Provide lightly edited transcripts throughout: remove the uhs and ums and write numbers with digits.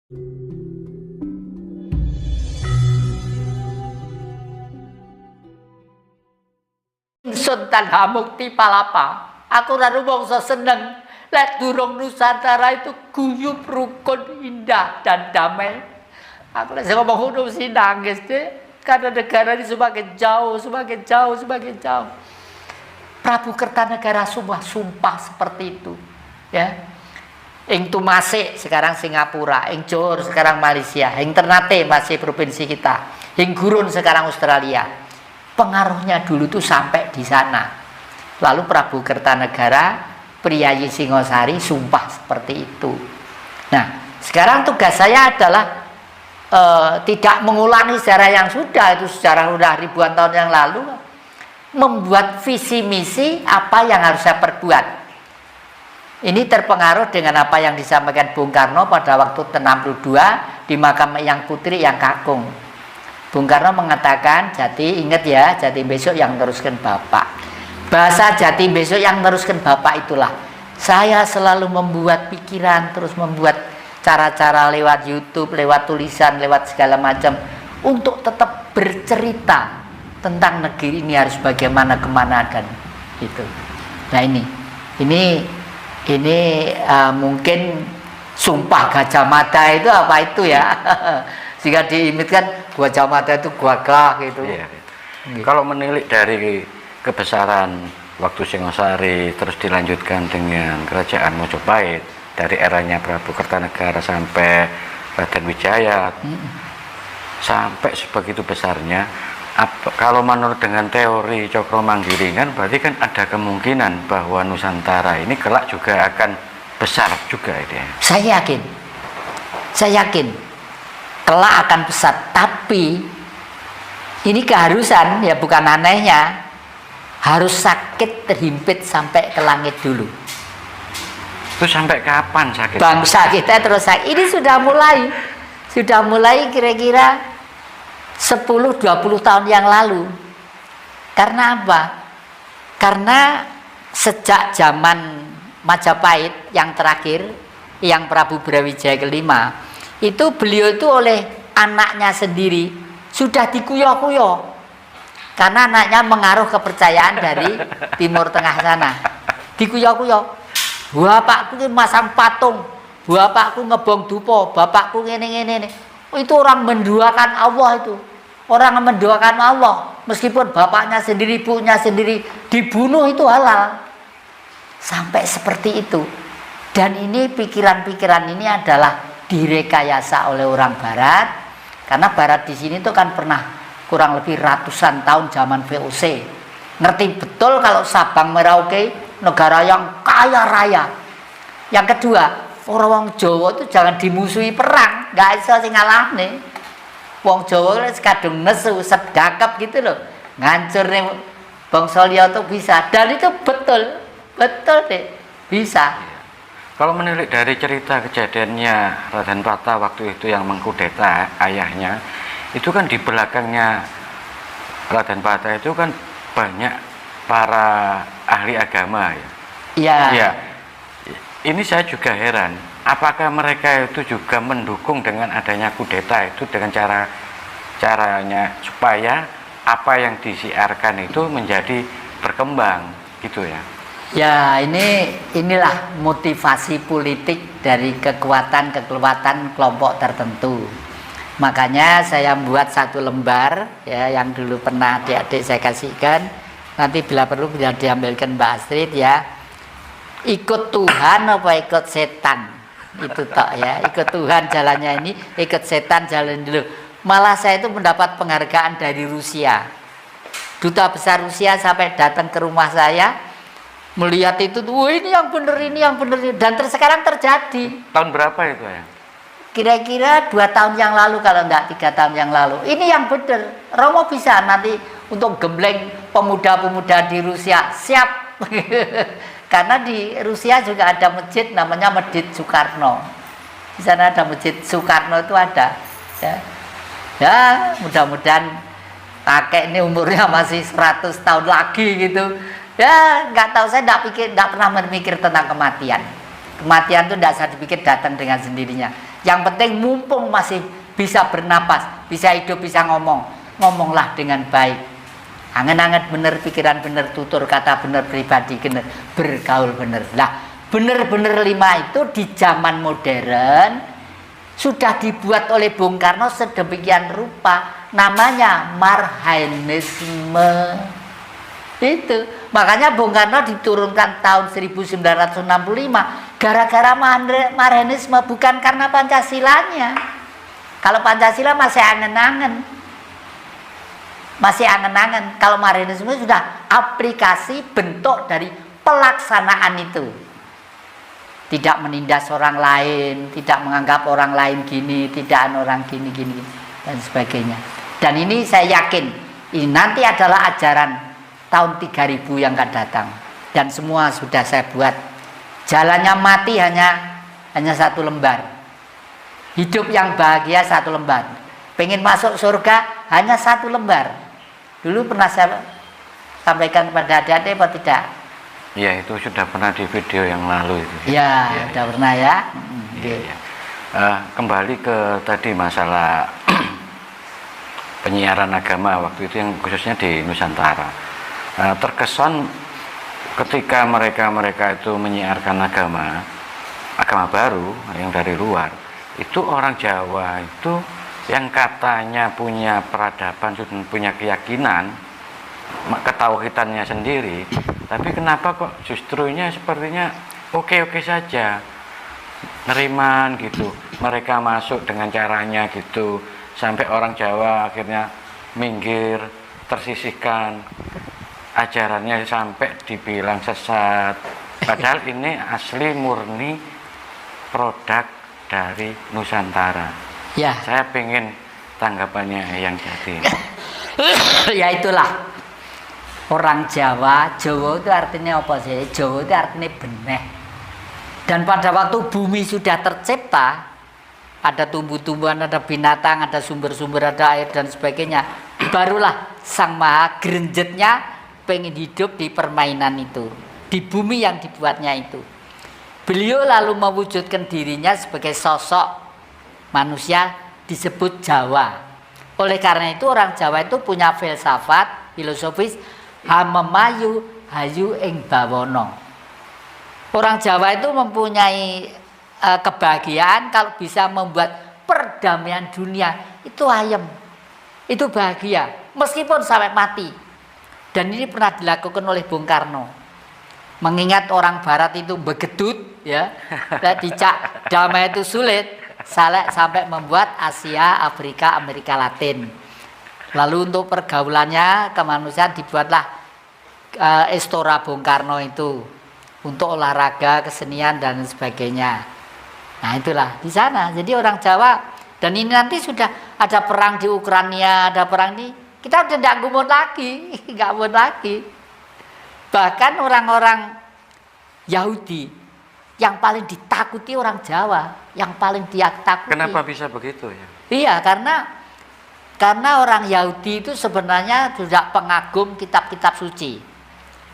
Ingsun tanha mukti palapa. Aku ora rumangsa seneng lek durung Nusantara itu guyub, rukun, indah dan damai. Aku lek ngomong ngono mesti nangis deh. Karena negara ini semakin jauh, semakin jauh, semakin jauh. Prabu Kertanegara sumpah seperti itu, ya. Ing Tumasik sekarang Singapura, ing Johor sekarang Malaysia, ing Ternate masih provinsi kita, ing Gurun sekarang Australia. Pengaruhnya dulu tuh sampai di sana. Lalu Prabu Kertanegara, Priyayi Singosari sumpah seperti itu. Nah, sekarang tugas saya adalah tidak mengulangi sejarah yang sudah, itu sejarah sudah ribuan tahun yang lalu, membuat visi misi apa yang harus saya perbuat. Ini terpengaruh dengan apa yang disampaikan Bung Karno pada waktu 62 di makam Eyang Putri yang Kakung. Bung Karno mengatakan, Jati ingat ya, Jati besok yang teruskan Bapak. Bahasa Jati besok yang teruskan Bapak itulah saya selalu membuat pikiran, terus membuat cara-cara lewat YouTube, lewat tulisan, lewat segala macam untuk tetap bercerita tentang negeri ini harus bagaimana, kemana dan itu. Nah ini mungkin sumpah Gajah Mada itu apa itu ya? Jika diimitkan Gajah Mada itu gagah gitu. Iya. Kalau menilik dari kebesaran waktu Singosari terus dilanjutkan dengan Kerajaan Mojopahit dari eranya Prabu Kertanegara sampai Raden Wijaya sampai sebegitu besarnya, kalau menurut dengan teori Cokro Manggilingan berarti kan ada kemungkinan bahwa Nusantara ini kelak juga akan besar juga ini. Saya yakin kelak akan besar, tapi ini keharusan ya, bukan anehnya, harus sakit terhimpit sampai ke langit dulu. Itu sampai kapan sakit? Bangsa kita terus sakit. Ini sudah mulai kira-kira 10-20 tahun yang lalu. Karena apa? Karena sejak zaman Majapahit yang terakhir, yang Prabu Brawijaya kelima, itu beliau itu oleh anaknya sendiri sudah dikuyo-kuyo. Karena anaknya mengaruh kepercayaan dari Timur Tengah sana. Dikuyo-kuyo. Bapakku ini masang patung, bapakku ngebong dupo, bapakku ngene. Itu orang menduakan Allah itu. Orang menduakan Allah, meskipun bapaknya sendiri, ibunya sendiri dibunuh itu halal. Sampai seperti itu. Dan ini pikiran-pikiran ini adalah direkayasa oleh orang Barat, karena Barat di sini tuh kan pernah kurang lebih ratusan tahun zaman VOC. Ngerti betul kalau Sabang Merauke negara yang kaya raya. Yang kedua, orang Jawa itu jangan dimusuhi perang, nggak bisa sing ngalahne. Wong Jawa itu kadung nesu, sedakap gitu loh, ngancur nih bangsa liya tuh bisa, dan itu betul deh, bisa. Kalau menilik dari cerita kejadiannya Raden Patah waktu itu yang mengkudeta ayahnya, itu kan di belakangnya Raden Patah itu kan banyak para ahli agama ya. Iya. Ya. Ini saya juga heran, apakah mereka itu juga mendukung dengan adanya kudeta itu dengan caranya supaya apa yang disiarkan itu menjadi berkembang gitu ya. Ya, inilah motivasi politik dari kekuatan kelompok tertentu. Makanya saya membuat satu lembar ya, yang dulu pernah adik-adik saya kasihkan. Nanti bila perlu bisa diambilkan Mbak Astrid ya. Ikut Tuhan apa ikut setan? Itu tok ya. Ikut Tuhan jalannya ini, ikut setan jalan dulu. Malah saya itu mendapat penghargaan dari Rusia. Duta besar Rusia sampai datang ke rumah saya melihat itu, ini yang benar, ini yang benar, dan sekarang terjadi. Tahun berapa itu ya? Kira-kira 2 tahun yang lalu, kalau enggak 3 tahun yang lalu. Ini yang benar. Romo bisa nanti untuk gembleng pemuda-pemuda di Rusia, siap. Karena di Rusia juga ada masjid namanya Masjid Soekarno. Di sana ada Masjid Soekarno itu ada. Ya mudah-mudahan kakek ini umurnya masih 100 tahun lagi gitu. Ya nggak tahu, saya nggak pernah berpikir tentang kematian. Kematian itu tidak bisa dipikir datang dengan sendirinya. Yang penting mumpung masih bisa bernapas, bisa hidup, bisa ngomonglah dengan baik. Angen-angen bener, pikiran bener, tutur kata bener, pribadi bener, bergaul bener. Lah, bener-bener 5 itu di zaman modern sudah dibuat oleh Bung Karno sedemikian rupa, namanya marhainisme. Itu makanya Bung Karno diturunkan tahun 1965 gara-gara marhainisme, bukan karena Pancasilanya. Kalau Pancasila masih angen-angen, kalau marhainisme sudah aplikasi bentuk dari pelaksanaan itu. Tidak menindas orang lain, tidak menganggap orang lain gini, tidak orang gini dan sebagainya. Dan ini saya yakin ini nanti adalah ajaran tahun 3000 yang akan datang, dan semua sudah saya buat. Jalannya mati hanya 1 lembar, hidup yang bahagia 1 lembar, pengen masuk surga hanya 1 lembar. Dulu pernah saya sampaikan kepada adik-adik apa tidak? Ya, itu sudah pernah di video yang lalu itu. Ya, sudah pernah ya. Ya. Kembali ke tadi masalah penyiaran agama waktu itu yang khususnya di Nusantara. Terkesan ketika mereka itu menyiarkan agama baru yang dari luar, itu orang Jawa itu yang katanya punya peradaban, punya keyakinan, ketauhidannya sendiri, tapi kenapa kok justrunya sepertinya oke-oke saja, neriman gitu, mereka masuk dengan caranya gitu, sampai orang Jawa akhirnya minggir, tersisihkan, ajarannya sampai dibilang sesat, padahal ini asli murni produk dari Nusantara. Ya, saya pengen tanggapannya yang jadi. ya itulah orang Jawa. Jawa itu artinya apa sih? Jawa itu artinya benih. Dan pada waktu bumi sudah tercipta, ada tumbuh-tumbuhan, ada binatang, ada sumber-sumber, ada air dan sebagainya, barulah Sang Maha gerenjetnya pengen hidup di permainan itu, di bumi yang dibuatnya itu. Beliau lalu mewujudkan dirinya sebagai sosok manusia disebut Jawa. Oleh karena itu orang Jawa itu punya filsafat, filosofis, hamemayu hayu ing bawono. Orang Jawa itu mempunyai kebahagiaan kalau bisa membuat perdamaian dunia itu ayem, itu bahagia meskipun sampai mati. Dan ini pernah dilakukan oleh Bung Karno. Mengingat orang Barat itu begedut, ya, dicak damai itu sulit, sampai membuat Asia, Afrika, Amerika Latin. Lalu untuk pergaulannya kemanusiaan dibuatlah Istora Bung Karno itu untuk olahraga, kesenian dan sebagainya. Nah itulah di sana. Jadi orang Jawa, dan ini nanti sudah ada perang di Ukraina, ada perang ini, kita udah tidak gumut lagi, nggak gumut lagi. Bahkan orang-orang Yahudi yang paling ditakuti orang Jawa, yang paling dia takuti. Kenapa bisa begitu ya? Iya, karena orang Yahudi itu sebenarnya sudah pengagum kitab-kitab suci.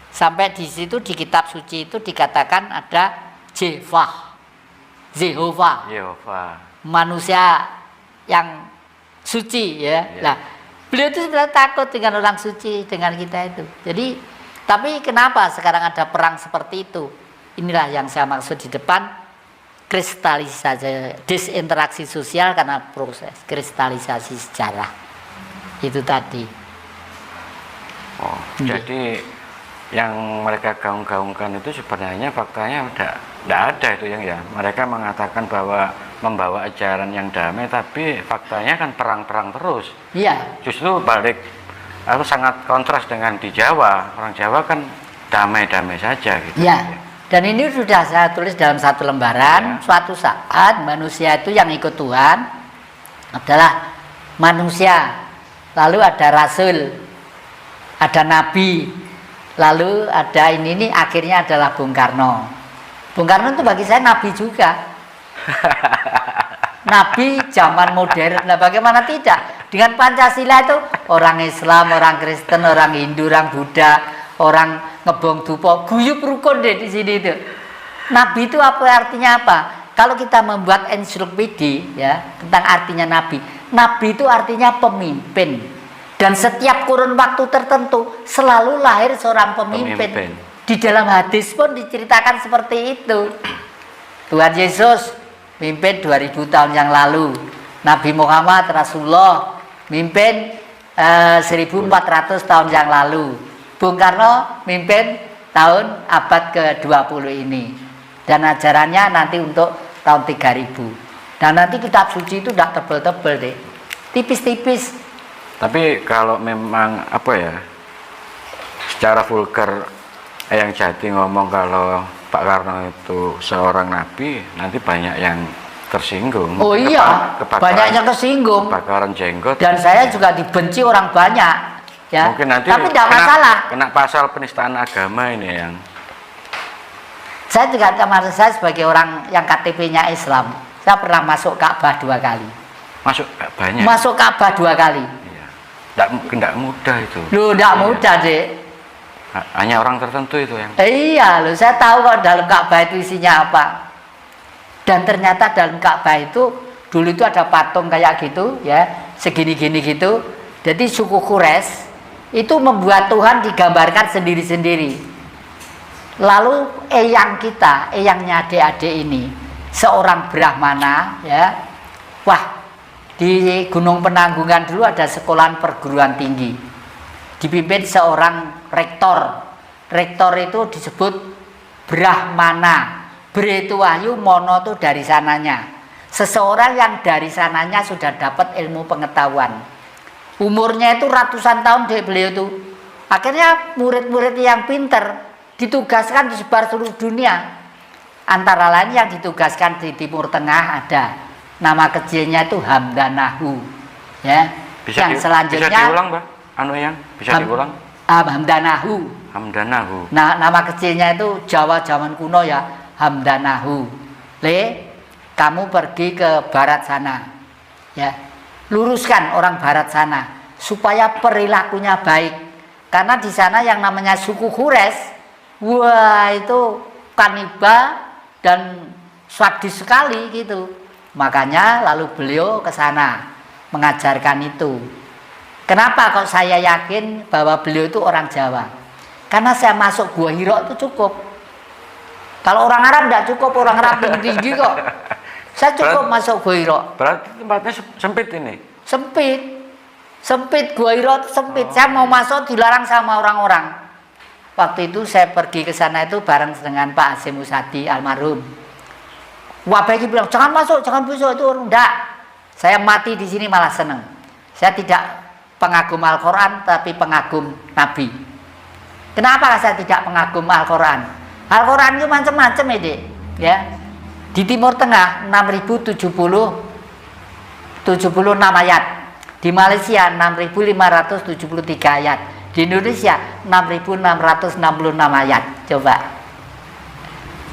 Sampai di situ di kitab suci itu dikatakan ada Jehovah, manusia yang suci ya. Nah, beliau itu sebenarnya takut dengan orang suci, dengan kita itu. Jadi, tapi kenapa sekarang ada perang seperti itu? Inilah yang saya maksud di depan, kristalisasi, disinteraksi sosial karena proses kristalisasi sejarah. Itu tadi. Oh, jadi yang mereka gaung-gaungkan itu sebenarnya faktanya tidak ada itu ya. Mereka mengatakan bahwa membawa ajaran yang damai, tapi faktanya kan perang-perang terus. Iya. Justru balik, aku sangat kontras dengan di Jawa. Orang Jawa kan damai-damai saja gitu. Iya. Dan ini sudah saya tulis dalam satu lembaran. Ya. Suatu saat manusia itu yang ikut Tuhan adalah manusia. Lalu ada rasul, ada nabi, lalu ada ini akhirnya adalah Bung Karno. Bung Karno itu bagi saya nabi juga. Nabi zaman modern. Nah, bagaimana tidak? Dengan Pancasila itu orang Islam, orang Kristen, orang Hindu, orang Buddha, orang ngebong dupo, guyub rukun deh di sini itu. Nabi itu apa artinya apa? kalau kita membuat ensiklopedia ya tentang artinya nabi, nabi itu artinya pemimpin. Dan setiap kurun waktu tertentu selalu lahir seorang pemimpin. Di dalam hadis pun diceritakan seperti itu. Tuhan Yesus mimpin 2000 tahun yang lalu. Nabi Muhammad Rasulullah mimpin 1400 tahun yang lalu. Bung Karno mimpin tahun abad ke-20 ini. Dan ajarannya nanti untuk tahun 3000. Dan nanti kitab suci itu tidak tebel-tebel deh, tipis-tipis. Tapi kalau memang apa ya, secara vulgar yang Jati ngomong kalau Pak Karno itu seorang nabi, nanti banyak yang tersinggung. Oh iya, banyak yang tersinggung. Kebakaran jenggot. Dan saya juga dibenci orang banyak. Ya. Mungkin nanti tapi tidak masalah. Kena pasal penistaan agama ini yang. Saya juga termasuk, saya sebagai orang yang KTP-nya Islam, saya pernah masuk Ka'bah 2 kali. Masuk banyak. Masuk Ka'bah 2 kali. Iya. Tidak mudah itu. Loh, tidak mudah, Dek. Hanya orang tertentu itu yang. Iya, loh, saya tahu kok dalam Ka'bah itu isinya apa. Dan ternyata dalam Ka'bah itu dulu itu ada patung kayak gitu, ya, segini-gini gitu. Jadi suku Quraisy itu membuat Tuhan digambarkan sendiri-sendiri. Lalu eyang kita, eyangnya adik-adik ini, seorang Brahmana, ya. Wah, di Gunung Penanggungan dulu ada sekolahan perguruan tinggi. Dipimpin seorang rektor. Rektor itu disebut Brahmana. Bre itu wahyu, mono itu dari sananya. Seseorang yang dari sananya sudah dapat ilmu pengetahuan. Umurnya itu ratusan tahun deh beliau itu. Akhirnya murid-murid yang pinter ditugaskan di sebar seluruh dunia. Antara lain yang ditugaskan di Timur Tengah ada. Nama kecilnya itu Hamdanahu. Ya. Yang selanjutnya bisa diulang, Mbak? Bisa diulang? Hamdanahu. Hamdanahu. Nah, nama kecilnya itu Jawa zaman kuno ya, Hamdanahu. Kamu pergi ke barat sana. Ya. Luruskan orang barat sana supaya perilakunya baik. Karena di sana yang namanya suku Quraisy, wah itu kanibal dan sadis sekali gitu. Makanya lalu beliau ke sana mengajarkan itu. Kenapa kok saya yakin bahwa beliau itu orang Jawa? Karena saya masuk Gua Hira itu cukup. Kalau orang Arab tidak cukup, orang Arab tinggi kok. Saya cukup masuk Gua Hira. Berarti tempatnya sempit ini? Sempit. Sempit, Gua Hira sempit. Saya mau masuk dilarang sama orang-orang. Waktu itu saya pergi ke sana itu bareng dengan Pak Hasyim Usadi almarhum. Wabaki bilang, jangan masuk itu enggak. Saya mati di sini malah seneng. Saya tidak pengagum Al-Quran, tapi pengagum Nabi. Kenapa saya tidak pengagum Al-Quran? Al-Quran itu macam-macam ya. Di Timur Tengah 6076 ayat. Di Malaysia 6573 ayat. Di Indonesia 6666 ayat. Coba.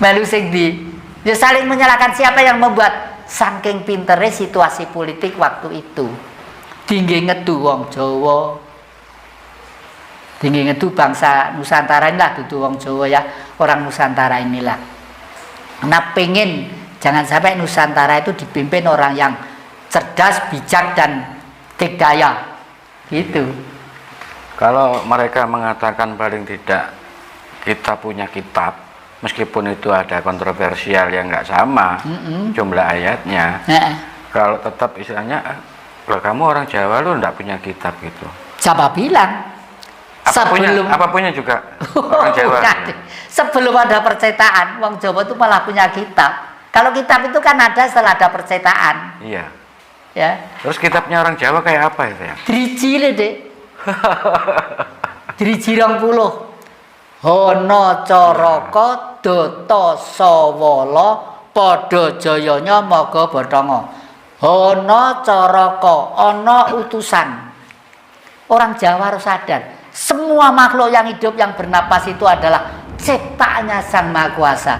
Melu sing di. Ya saling menyalahkan siapa yang membuat saking pinternya situasi politik waktu itu. Tinggi ngedu wong Jawa. Tinggi ngedu bangsa Nusantara inilah dudu wong Jawa ya, orang Nusantara inilah. Nah pengen jangan sampai Nusantara itu dipimpin orang yang cerdas, bijak dan dikdaya. Gitu. Kalau mereka mengatakan paling tidak kita punya kitab, meskipun itu ada kontroversial yang nggak sama jumlah ayatnya, kalau tetap istilahnya, kamu orang Jawa lu nggak punya kitab gitu. Siapa bilang? Apa punya juga orang Jawa. Sebelum ada percetaan, wong Jawa itu malah punya kitab. Kalau kitab itu kan ada setelah ada percetaan. Iya. Ya. Terus kitabnya orang Jawa kayak apa itu ya? Driji le, Dek. Driji 20. Hono Caraka Data Sawala padha jayanya maga bathanga. Hono Caraka ana utusan. Orang Jawa harus sadar, semua makhluk yang hidup yang bernapas itu adalah ciptaannya Sang Maha Kuasa.